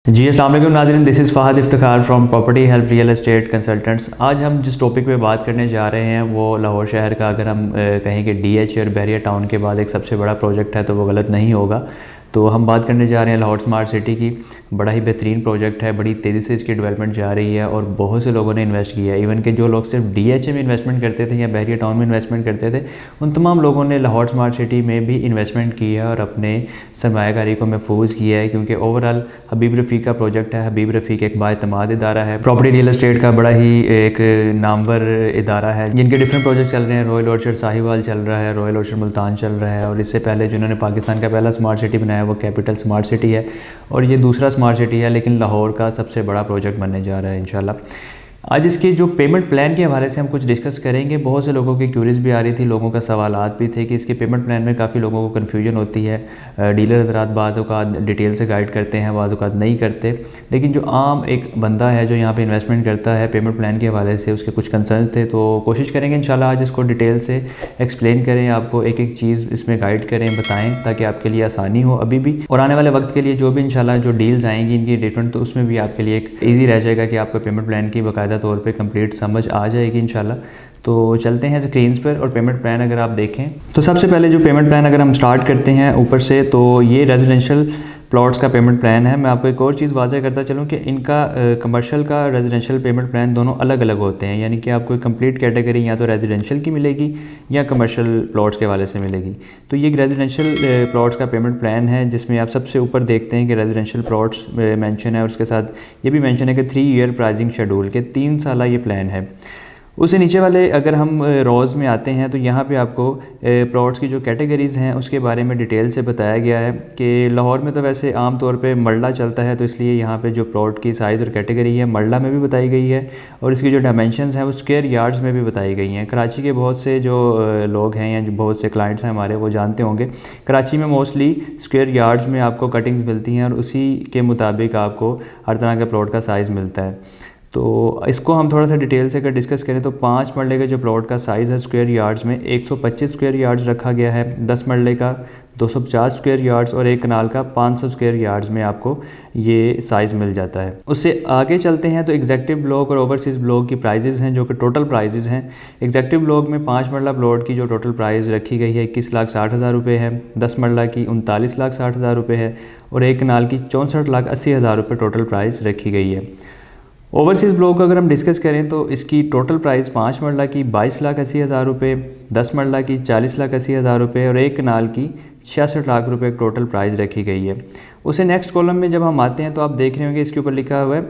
जी अस्सलाम वालेकुम नाज़रीन, this is Fahd Iftikhar from property help real estate consultants. आज हम जिस टॉपिक पे बात करने जा रहे हैं वो लाहौर शहर का, अगर हम कहें कि DH और बैरिया टाउन के बाद एक सबसे बड़ा प्रोजेक्ट है तो वो गलत नहीं होगा। तो हम बात करने जा रहे हैं लाहौर स्मार्ट सिटी की। बड़ा ही बेहतरीन प्रोजेक्ट है, बड़ी तेज़ी से इसकी डेवलपमेंट जा रही है और बहुत से लोगों ने इन्वेस्ट किया है। इवन के जो लोग सिर्फ DH में इन्वेस्टमेंट करते थे या बैरिया टाउन में इन्वेस्टमेंट करते थे, उन तमाम लोगों ने लाहौर स्मार्ट सिटी में भी इन्वेस्टमेंट किया है और अपने सरमायाकारी को महफूज किया है, क्योंकि ओवरऑल हबीब रफ़ीक का प्रोजेक्ट है। हबीब रफ़ीक एक बाएतमाद इदारा है, प्रॉपर्टी रियल एस्टेट का बड़ा ही एक नामवर इदारा है, जिनके डिफरेंट प्रोजेक्ट चल रहे हैं। रॉयल ऑर्चर्ड साहिवाल चल रहा है, रॉयल ऑर्चर्ड मुल्तान चल रहा है, और इससे पहले जिन्होंने पाकिस्तान का पहला स्मार्ट सिटी बनाया वो कैपिटल स्मार्ट सिटी है, और ये दूसरा स्मार्ट सिटी है, लेकिन लाहौर का सबसे बड़ा प्रोजेक्ट बनने जा रहा है इंशाल्लाह। आज इसके जो पेमेंट प्लान के हवाले से हम कुछ डिस्कस करेंगे। बहुत से लोगों की क्यूरीज भी आ रही थी, लोगों का सवालात भी थे कि इसके पेमेंट प्लान में काफ़ी लोगों को कन्फ्यूजन होती है। डीलर हज़रात बाज़ औक़ात डिटेल से गाइड करते हैं, बाज़ औक़ात नहीं करते, लेकिन जो आम एक बंदा है जो यहाँ पे इन्वेस्टमेंट करता है, पेमेंट प्लान के हवाले से उसके कुछ कंसर्न थे। तो कोशिश करेंगे इंशाल्लाह आज इसको डिटेल से एक्सप्लेन करें, आपको एक एक चीज़ इसमें गाइड करें, बताएँ, ताकि आपके लिए आसानी हो अभी भी और आने वाले वक्त के लिए। जो भी इंशाल्लाह जो डील्स आएंगी इनकी डिफरेंट, तो उसमें भी आपके लिए एक ईजी रह जाएगा कि आपको पेमेंट प्लान की बाकायदा तौर पर कंप्लीट समझ आ जाएगी इंशाल्लाह। तो चलते हैं स्क्रीन्स पर और पेमेंट प्लान अगर आप देखें तो सबसे पहले जो पेमेंट प्लान अगर हम स्टार्ट करते हैं ऊपर से, तो ये रेजिडेंशियल प्लॉट्स का पेमेंट प्लान है। मैं आपको एक और चीज़ वाज़ह करता चलूँ कि इनका कमर्शियल का रेजिडेंशियल पेमेंट प्लान दोनों अलग अलग होते हैं, यानी कि आपको एक कंप्लीट कैटेगरी या तो रेजिडेंशियल की मिलेगी या कमर्शियल प्लॉट्स के हवाले से मिलेगी। तो ये एक रेजिडेंशियल प्लॉट्स का पेमेंट प्लान है, जिसमें आप सबसे ऊपर देखते हैं कि रेजिडेंशियल प्लॉट्स मेंशन है, और उसके साथ ये भी मेंशन है कि 3 ईयर प्राइसिंग शेड्यूल के 3 साल ये प्लान है। उससे नीचे वाले अगर हम रोज़ में आते हैं तो यहाँ पे आपको प्लॉट्स की जो कैटेगरीज़ हैं उसके बारे में डिटेल से बताया गया है कि लाहौर में तो वैसे आम तौर पे मरला चलता है, तो इसलिए यहाँ पे जो प्लॉट की साइज़ और कैटेगरी है मरला में भी बताई गई है, और इसकी जो डायमेंशंस हैं वो स्क्वायर यार्ड्स में भी बताई गई हैं। कराची के बहुत से जो लोग हैं या जो बहुत से क्लाइंट्स हैं हमारे, वो जानते होंगे कराची में मोस्टली स्क्वायर यार्ड्स में आपको कटिंग्स मिलती हैं, और उसी के मुताबिक आपको हर तरह के प्लॉट का साइज़ मिलता है। तो इसको हम थोड़ा सा डिटेल से अगर डिस्कस करें तो 5 मरले के जो प्लॉट का साइज़ है स्क्वायर यार्ड्स में 125 स्क्वायर यार्ड्स रखा गया है, 10 मरले का 250 स्क्वायर यार्ड्स और 1 कनाल का 500 स्क्वायर यार्ड्स में आपको ये साइज़ मिल जाता है। उससे आगे चलते हैं तो एग्जेक्टिव ब्लॉक और ओवरसीज़ ब्लॉक की प्राइजेज़ हैं, जो कि टोटल प्राइजेज़ हैं। एग्जेक्टिव ब्लॉक में 5 मरला प्लॉट की जो टोटल प्राइस रखी गई है 21,60,000 रुपये है, 10 मरला की 39,60,000 रुपये है, और 1 कनाल की 64,80,000 रुपये टोटल प्राइस रखी गई है। ओवरसीज़ ब्लॉक अगर हम डिस्कस करें तो इसकी टोटल प्राइस 5 मरला की 22,80,000 रुपये, 10 मरला की 40,80,000 रुपये और 1 कनाल की 66 लाख रुपये टोटल प्राइस रखी गई है। उसे नेक्स्ट कॉलम में जब हम आते हैं तो आप देख रहे होंगे इसके ऊपर लिखा हुआ है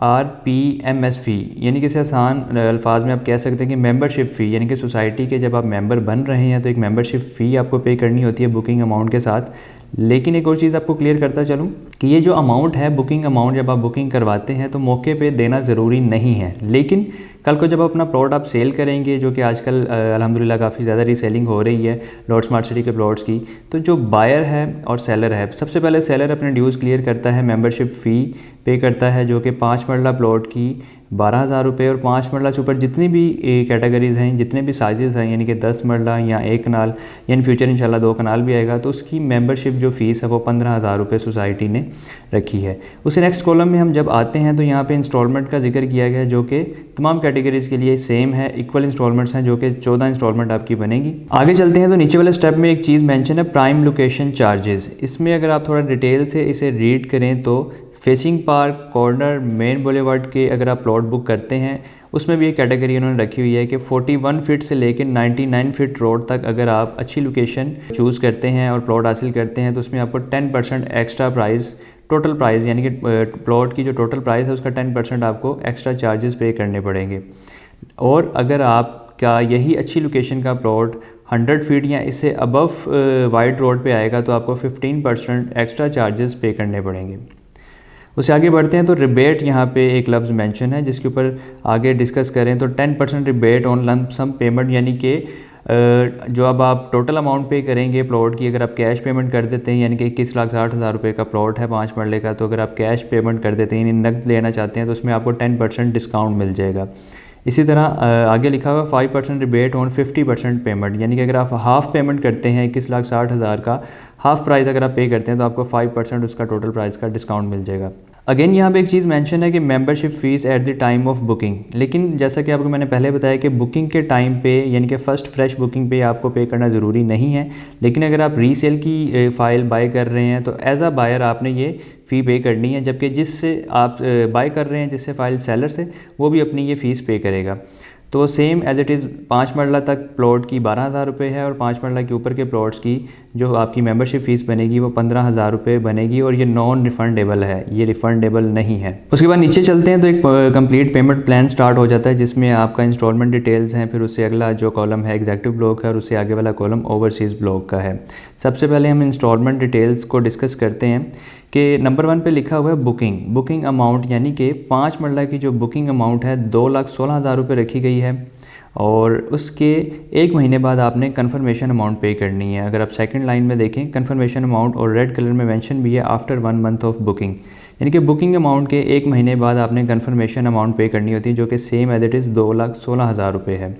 RPMS फ़ी, यानी कि इसे आसान अल्फाज में आप कह सकते हैं कि मेंबरशिप फ़ी, यानी कि सोसाइटी के जब आप मेंबर बन रहे हैं तो एक मेंबरशिप फ़ी आपको पे करनी होती है बुकिंग अमाउंट के साथ। लेकिन एक और चीज़ आपको क्लियर करता चलूँ कि ये जो अमाउंट है बुकिंग अमाउंट, जब आप बुकिंग करवाते हैं तो मौके पे देना ज़रूरी नहीं है, लेकिन कल को जब अपना प्लॉट आप सेल करेंगे, जो कि आजकल अल्हम्दुलिल्लाह काफ़ी ज़्यादा रीसेलिंग हो रही है लॉट स्मार्ट सिटी के प्लॉट्स की, तो जो बायर है और सेलर है, सबसे पहले सेलर अपने ड्यूज़ क्लियर करता है, मेंबरशिप फ़ी पे करता है, जो कि 5 मरला प्लॉट की 12,000 रुपये और 5 मरला से ऊपर जितनी भी कैटेगरीज़ हैं, जितने भी साइज़ हैं, यानी कि 10 मरला या 1 कनाल या इन फ्यूचर इंशाल्लाह 2 कनाल भी आएगा, तो उसकी मेंबरशिप जो फ़ीस है वो 15,000 रुपये सोसाइटी ने रखी है। उसे नेक्स्ट कॉलम में हम जब आते हैं तो यहाँ पे इंस्टॉलमेंट का जिक्र किया गया है, जो कि तमाम कैटेगरीज़ के लिए सेम है, इक्वल इंस्टॉलमेंट्स हैं, जो कि 14 इंस्टॉलमेंट आपकी बनेगी। आगे चलते हैं तो नीचे वाले स्टेप में एक चीज़ मेंशन है प्राइम लोकेशन चार्जेस। इसमें अगर आप थोड़ा डिटेल से इसे रीड करें तो facing park corner main boulevard के अगर आप प्लॉट बुक करते हैं उसमें भी एक कैटेगरी उन्होंने रखी हुई है कि 41 फीट से लेकर 99 फीट रोड तक अगर आप अच्छी लोकेशन चूज़ करते हैं और प्लॉट हासिल करते हैं तो उसमें आपको 10% एक्स्ट्रा प्राइस, टोटल प्राइस यानी कि प्लॉट की जो टोटल प्राइस है उसका 10% आपको एक्स्ट्रा चार्जेस पे करने पड़ेंगे। और अगर आपका यही अच्छी लोकेशन का प्लॉट 100 फीट या इससे अबव वाइड रोड पे आएगा तो आपको 15% एक्स्ट्रा चार्जेस पे करने पड़ेंगे। उससे आगे बढ़ते हैं तो रिबेट यहाँ पे एक लफ्ज़ मेंशन है, जिसके ऊपर आगे डिस्कस करें तो 10% rebate on lump sum payment, यानी कि जो अब आप टोटल अमाउंट पे करेंगे प्लॉट की, अगर आप कैश पेमेंट कर देते हैं, यानी कि 21,60,000 रुपये का प्लॉट है 5 मरले का, तो अगर आप कैश पेमेंट कर देते हैं, यानी नकद लेना चाहते हैं, तो उसमें आपको 10% डिस्काउंट मिल जाएगा। इसी तरह आगे लिखा हुआ 5% रिबेट ऑन 50% पेमेंट, यानी कि अगर आप हाफ़ पेमेंट करते हैं 21,60,000 का हाफ़ प्राइस अगर आप पे करते हैं तो आपको 5% उसका टोटल प्राइस का डिस्काउंट मिल जाएगा। अगेन यहाँ पे एक चीज़ मेंशन है कि membership fees at the time of booking, लेकिन जैसा कि आपको मैंने पहले बताया कि बुकिंग के टाइम पे यानी कि फ़र्स्ट फ्रेश बुकिंग पे आपको पे करना ज़रूरी नहीं है। लेकिन अगर आप रीसेल की फ़ाइल बाय कर रहे हैं तो एज़ अ बायर आपने ये फ़ी पे करनी है, जबकि जिससे आप बाय कर रहे हैं जिससे फ़ाइल सेलर से, वो भी अपनी ये फ़ीस पे करेगा। तो सेम एज़ इट इज़ 5 मरला तक प्लॉट की 12,000 रुपये है और 5 मरला के ऊपर के प्लॉट्स की जो आपकी मेंबरशिप फ़ीस बनेगी वो 15,000 रुपये बनेगी, और ये नॉन रिफ़ंडेबल है, ये रिफ़ंडेबल नहीं है। उसके बाद नीचे चलते हैं तो एक कंप्लीट पेमेंट प्लान स्टार्ट हो जाता है जिसमें आपका इंस्टॉलमेंट डिटेल्स हैं, फिर उससे अगला जो कॉलम है एग्जीक्यूटिव ब्लॉक है और उससे आगे वाला कॉलम ओवरसीज़ ब्लॉक का है। सबसे पहले हम इंस्टॉलमेंट डिटेल्स को डिस्कस करते हैं कि नंबर 1 पे लिखा हुआ है बुकिंग अमाउंट, यानी कि 5 मरला की जो बुकिंग अमाउंट है 2,16,000 रुपये रखी गई है, और उसके 1 महीने बाद आपने कन्फर्मेशन अमाउंट पे करनी है। अगर आप सेकंड लाइन में देखें कन्फर्मेशन अमाउंट और रेड कलर में मेंशन भी है आफ्टर 1 मंथ ऑफ बुकिंग, यानी कि बुकिंग अमाउंट के 1 महीने बाद आपने कन्फर्मेशन अमाउंट पे करनी होती है, जो कि सेम एज इट इज़ 2,16,000 रुपये है।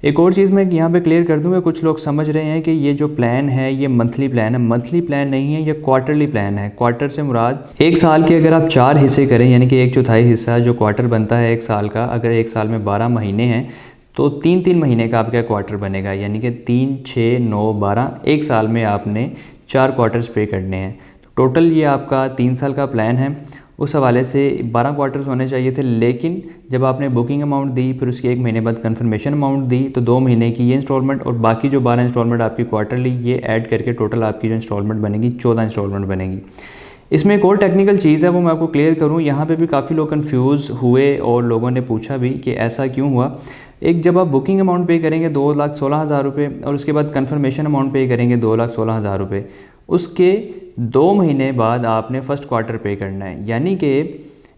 एक और चीज़ मैं यहाँ पे क्लियर कर दूँ कि कुछ लोग समझ रहे हैं कि ये जो प्लान है ये मंथली प्लान है। मंथली प्लान नहीं है, ये क्वार्टरली प्लान है। क्वार्टर से मुराद एक साल के अगर आप 4 हिस्से करें, यानी कि 1/4 हिस्सा जो क्वार्टर बनता है एक साल का, अगर एक साल में 12 महीने हैं तो 3-3 महीने का आपका क्वार्टर बनेगा, यानी कि 3, 6, 9, 12, एक साल में आपने 4 क्वार्टर्स पे करने हैं। तो टोटल ये आपका 3 साल का प्लान है। उस हवाले से 12 क्वार्टर्स होने चाहिए थे, लेकिन जब आपने बुकिंग अमाउंट दी फिर उसके 1 महीने बाद कन्फर्मेशन अमाउंट दी तो 2 महीने की ये इंस्टॉलमेंट और बाकी जो 12 इंस्टॉलमेंट आपकी क्वार्टरली, ये ऐड करके टोटल आपकी जो इंस्टॉलमेंट बनेगी 14 इंस्टॉलमेंट बनेगी। इसमें एक और टेक्निकल चीज़ है वो मैं आपको क्लियर करूँ। यहाँ पे भी काफ़ी लोग कंफ्यूज हुए और लोगों ने पूछा भी कि ऐसा क्यों हुआ। एक जब आप बुकिंग अमाउंट पे करेंगे 2,16,000 रुपये और उसके बाद कन्फर्मेशन अमाउंट पे करेंगे 2,16,000 रुपये, उसके 2 महीने बाद आपने फ़र्स्ट क्वार्टर पे करना है। यानी कि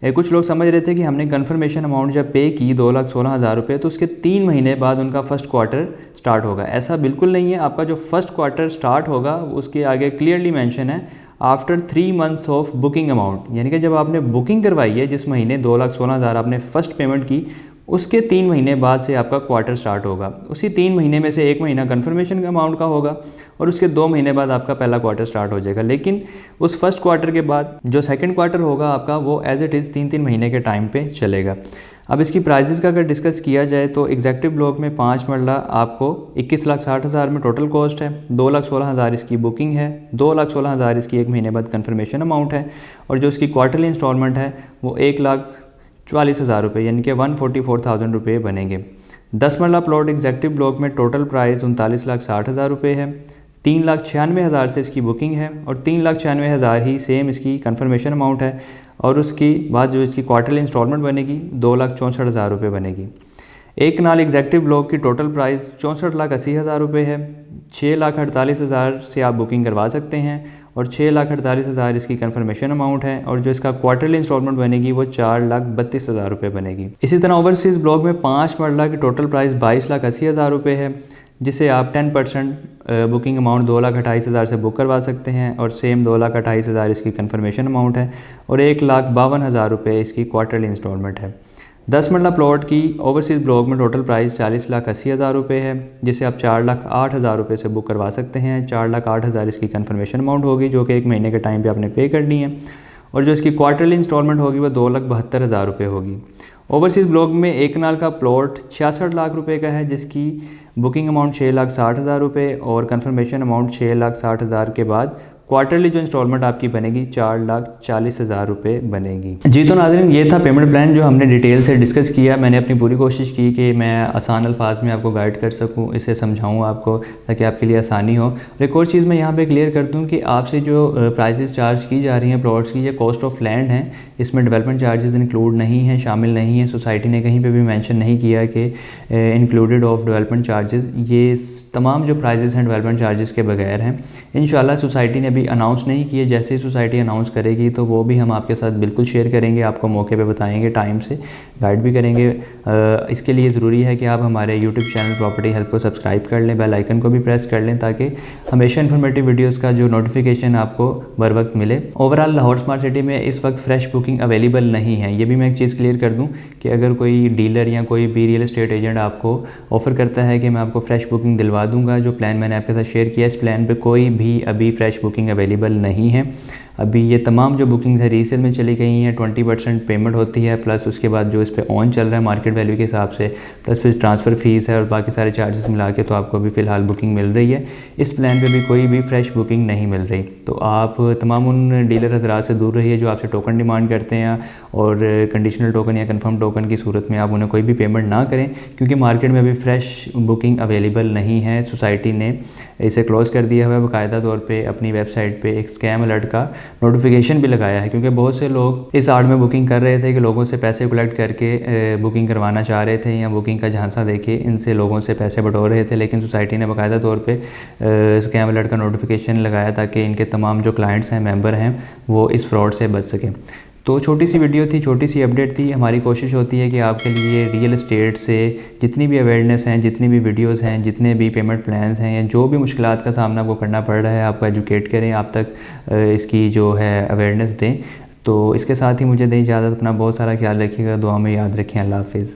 कुछ लोग समझ रहे थे कि हमने कन्फर्मेशन अमाउंट जब पे की 2,16,000 रुपये तो उसके 3 महीने बाद उनका फ़र्स्ट क्वार्टर स्टार्ट होगा। ऐसा बिल्कुल नहीं है। आपका जो फ़र्स्ट क्वार्टर स्टार्ट होगा उसके आगे क्लियरली मेंशन है after 3 months of booking amount, यानी कि जब आपने बुकिंग करवाई है जिस महीने 2,16,000 आपने फ़र्स्ट पेमेंट की, उसके 3 महीने बाद से आपका क्वार्टर स्टार्ट होगा। उसी 3 महीने में से 1 महीना कन्फर्मेशन का अमाउंट का होगा और उसके 2 महीने बाद आपका पहला क्वार्टर स्टार्ट हो जाएगा। लेकिन उस फर्स्ट क्वार्टर के बाद जो सेकंड क्वार्टर होगा आपका, वो एज इट इज़ 3-3 महीने के टाइम पे चलेगा। अब इसकी प्राइजेस का अगर डिस्कस किया जाए तो एग्जीक्यूटिव ब्लॉक में 5 मरला आपको 21,60,000 में टोटल कॉस्ट है, 2,16,000 इसकी बुकिंग है, 2,16,000 इसकी 1 महीने बाद कन्फर्मेशन अमाउंट है, और जो इसकी क्वार्टरली इंस्टॉलमेंट है वो 1,44,000 रुपये, यानी कि 144,000 रुपये बनेंगे। 10 मरला प्लॉट एग्जीक्यूटिव ब्लॉक में टोटल प्राइस 39,60,000 रुपये है, 3,96,000 से इसकी बुकिंग है और 3,96,000 ही सेम इसकी कन्फर्मेशन अमाउंट है, और उसकी बाद जो इसकी क्वार्टरली इंस्टॉलमेंट बनेगी 2,64,000 रुपये बनेगी। एक कनाल एग्जीक्यूटिव ब्लॉक की टोटल प्राइस 64,80,000 रुपये है, 6,48,000 से आप बुकिंग करवा सकते हैं और 6,48,000 इसकी कन्फर्मेशन अमाउंट है, और जो इसका क्वार्टरली इंस्टॉलमेंट बनेगी वो 4,32,000 रुपये बनेगी। इसी तरह ओवरसीज़ ब्लॉक में 5 मरला की टोटल प्राइस 22,80,000 रुपये है, जिसे आप 10% बुकिंग अमाउंट 2,28,000 से बुक करवा सकते हैं, और सेम 2,28,000 इसकी कन्फर्मेशन अमाउंट है और 1,52,000 रुपये इसकी क्वार्टरली इंस्टॉलमेंट है। 10 मरला प्लॉट की ओवरसीज़ ब्लॉक में टोटल प्राइस 40,80,000 रुपये है, जिसे आप 4,08,000 रुपये से बुक करवा सकते हैं। 4,08,000 इसकी कन्फर्मेशन अमाउंट होगी जो कि 1 महीने के टाइम पे आपने पे करनी है, और जो इसकी क्वार्टरली इंस्टॉलमेंट होगी वो 2,72,000 रुपये होगी। ओवरसीज़ ब्लॉक में एक कनाल का प्लॉट 66 लाख रुपए का है, जिसकी बुकिंग अमाउंट 6,60,000 रुपये और कन्फर्मेशन अमाउंट 6,60,000 के बाद क्वार्टरली जो इंस्टॉलमेंट आपकी बनेगी 4,40,000 रुपये बनेगी। जी तो नाज़रीन, ये था पेमेंट प्लान जो हमने डिटेल से डिस्कस किया। मैंने अपनी पूरी कोशिश की कि मैं आसान अल्फाज में आपको गाइड कर सकूं, इसे समझाऊं आपको ताकि आपके लिए आसानी हो। और एक और चीज़ मैं यहाँ पे क्लियर कर दूँ कि आपसे जो प्राइसेस चार्ज की जा रही हैं प्लॉट्स की, ये कॉस्ट ऑफ लैंड है, इसमें डेवलपमेंट चार्जेस इंक्लूड नहीं हैं, शामिल नहीं है। सोसाइटी ने कहीं पर भी मैंशन नहीं किया कि इंक्लूडेड ऑफ डेवलपमेंट चार्जेस। ये तमाम जो प्राइजेस हैं डेवलपमेंट चार्जेस के बगैर हैं। इंशाल्लाह सोसाइटी ने अभी अनाउंस नहीं किए, जैसे ही सोसाइटी अनाउंस करेगी तो वो भी हम आपके साथ बिल्कुल शेयर करेंगे, आपको मौके पे बताएंगे, टाइम से गाइड भी करेंगे। इसके लिए ज़रूरी है कि आप हमारे यूट्यूब चैनल प्रॉपर्टी हेल्प को सब्सक्राइब कर लें, बेल आइकन को भी प्रेस कर लें, ताकि हमेशा इन्फॉर्मेटिव वीडियोज़ का जो नोटिफिकेशन आपको बर वक्त मिले। ओवरऑल लाहौर स्मार्ट सिटी में इस वक्त फ्रेश बुकिंग अवेलेबल नहीं है। ये भी मैं एक चीज़ क्लियर कर दूँ कि अगर कोई डीलर या कोई भी रियल एस्टेट एजेंट आपको ऑफ़र करता है कि मैं आपको फ्रेश बुकिंग दिलवा दूँगा, जो प्लान मैंने आपके साथ शेयर किया, इस प्लान पे कोई भी अभी फ्रेश बुकिंग अवेलेबल नहीं है। अभी ये तमाम जो बुकिंग्स है रीसेल में चली गई हैं, 20% पेमेंट होती है, प्लस उसके बाद जो इस पर ऑन चल रहा है मार्केट वैल्यू के हिसाब से, प्लस फिर ट्रांसफ़र फ़ीस है और बाकी सारे चार्जेस मिला के तो आपको अभी फ़िलहाल बुकिंग मिल रही है। इस प्लान पे भी कोई भी फ्रेश बुकिंग नहीं मिल रही। तो आप तमाम उन डीलर हज़रात से दूर रहिए जो आपसे टोकन डिमांड करते हैं और कंडीशनल टोकन या कंफर्म टोकन की सूरत में आप उन्हें कोई भी पेमेंट ना करें, क्योंकि मार्केट में अभी फ़्रेश बुकिंग अवेलेबल नहीं है। सोसाइटी ने इसे क्लोज़ कर दिया हुआ है। बाकायदा तौर पे अपनी वेबसाइट पे एक स्कैम अलर्ट का नोटिफिकेशन भी लगाया है, क्योंकि बहुत से लोग इस आड़ में बुकिंग कर रहे थे कि लोगों से पैसे कलेक्ट करके बुकिंग करवाना चाह रहे थे या बुकिंग का झांसा देके इनसे लोगों से पैसे बटोर रहे थे। लेकिन सोसाइटी ने बाकायदा तौर पे स्कैम अलर्ट का नोटिफिकेशन लगाया ताकि इनके तमाम जो क्लाइंट्स हैं, मेंबर हैं, वो इस फ्रॉड से बच सकें। तो छोटी सी वीडियो थी, छोटी सी अपडेट थी। हमारी कोशिश होती है कि आपके लिए रियल एस्टेट से जितनी भी अवेयरनेस हैं, जितनी भी वीडियोस हैं, जितने भी पेमेंट प्लान्स हैं या जो भी मुश्किलात का सामना आपको करना पड़ रहा है, आपको एजुकेट करें, आप तक इसकी जो है अवेयरनेस दें। तो इसके साथ ही मुझे दें इजाज़त। अपना बहुत सारा ख्याल रखिएगा, दुआ में याद रखें। अल्लाह हाफ़िज़।